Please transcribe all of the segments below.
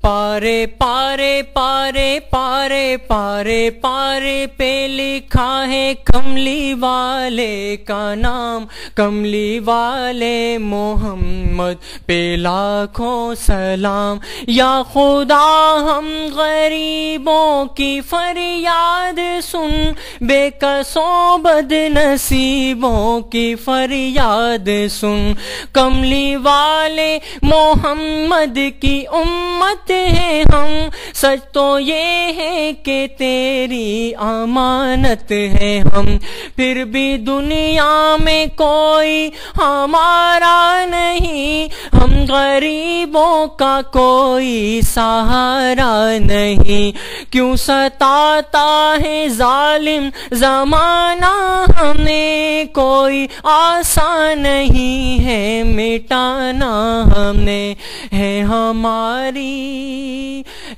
پارے پارے پارے پارے پارے پارے پہ لکھا ہے کملی والے کا نام، کملی والے محمد پہ لاکھوں سلام۔ یا خدا ہم غریبوں کی فریاد سن، بے کسوں بد نصیبوں کی فریاد سن۔ کملی والے محمد کی امت ہے ہم، سچ تو یہ ہے کہ تیری امانت ہے ہم۔ پھر بھی دنیا میں کوئی ہمارا نہیں، ہم غریبوں کا کوئی سہارا نہیں۔ کیوں ستاتا ہے ظالم زمانہ ہمیں، کوئی آسان نہیں ہے مٹانا ہمیں۔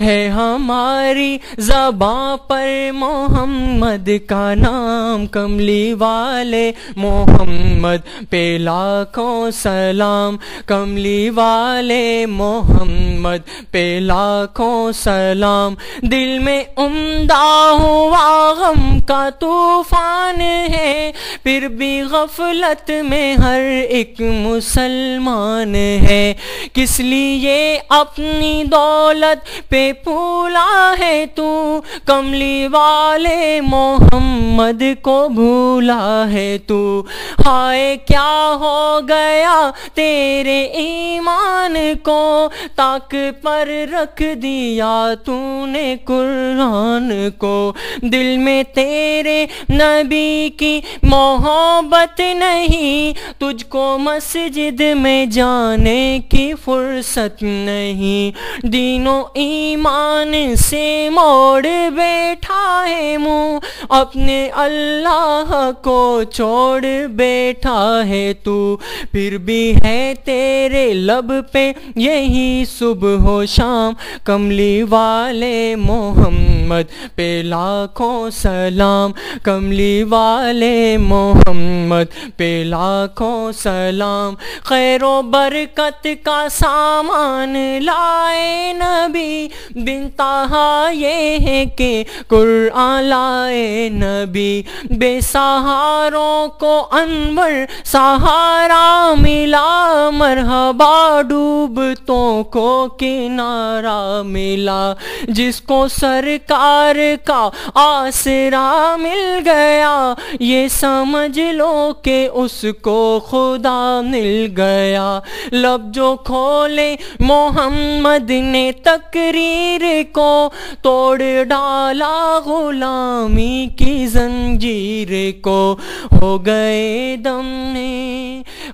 ہے ہماری زباں پر محمد کا نام، کملی والے محمد پہ لاکھوں سلام، کملی والے محمد پہ لاکھوں سلام۔ دل میں عمدہ ہوا غم کا طوفان ہے، پھر بھی غفلت میں ہر ایک مسلمان ہے۔ کس لیے اپنی دولت پہ پھولا ہے تو، کملی والے محمد کو بھولا ہے تو۔ ہائے کیا ہو گیا تیرے ایمان کو، طاق پر رکھ دیا تو نے قرآن کو۔ دل میں تیرے نبی کی محبت نہیں، تجھ کو مسجد میں جانے کی فرصت نہیں۔ دین و ایمان سے موڑ بیٹھا ہے منہ، اپنے اللہ کو چھوڑ بیٹھا ہے تو۔ پھر بھی ہے تیرے لب پہ یہی صبح و شام، کملی والے محمد پہ لاکھوں سلام، کملی والے محمد پہ لاکھوں سلام۔ خیر و برکت کا سامان لائے نبی، بنتہا یہ ہے کہ قرآن لائے نبی۔ بے سہاروں کو انور سہارا ملا، مرحبا ڈوبتوں کو کنارہ ملا۔ جس کو سرکار کا آسرا مل گیا، یہ سمجھ لو کہ اس کو خدا مل گیا۔ لب جو کھولے محمد نے تقریر کو، توڑ ڈالا غلامی کی زنجیر کو۔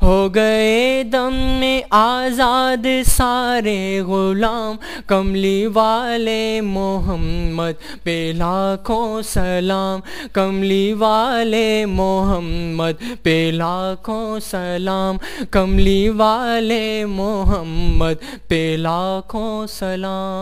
ہو گئے دم میں آزاد سارے غلام، کملی والے محمد پہ لاکھوں سلام، کملی والے محمد پہ لاکھوں سلام، کملی والے محمد پہ لاکھوں سلام۔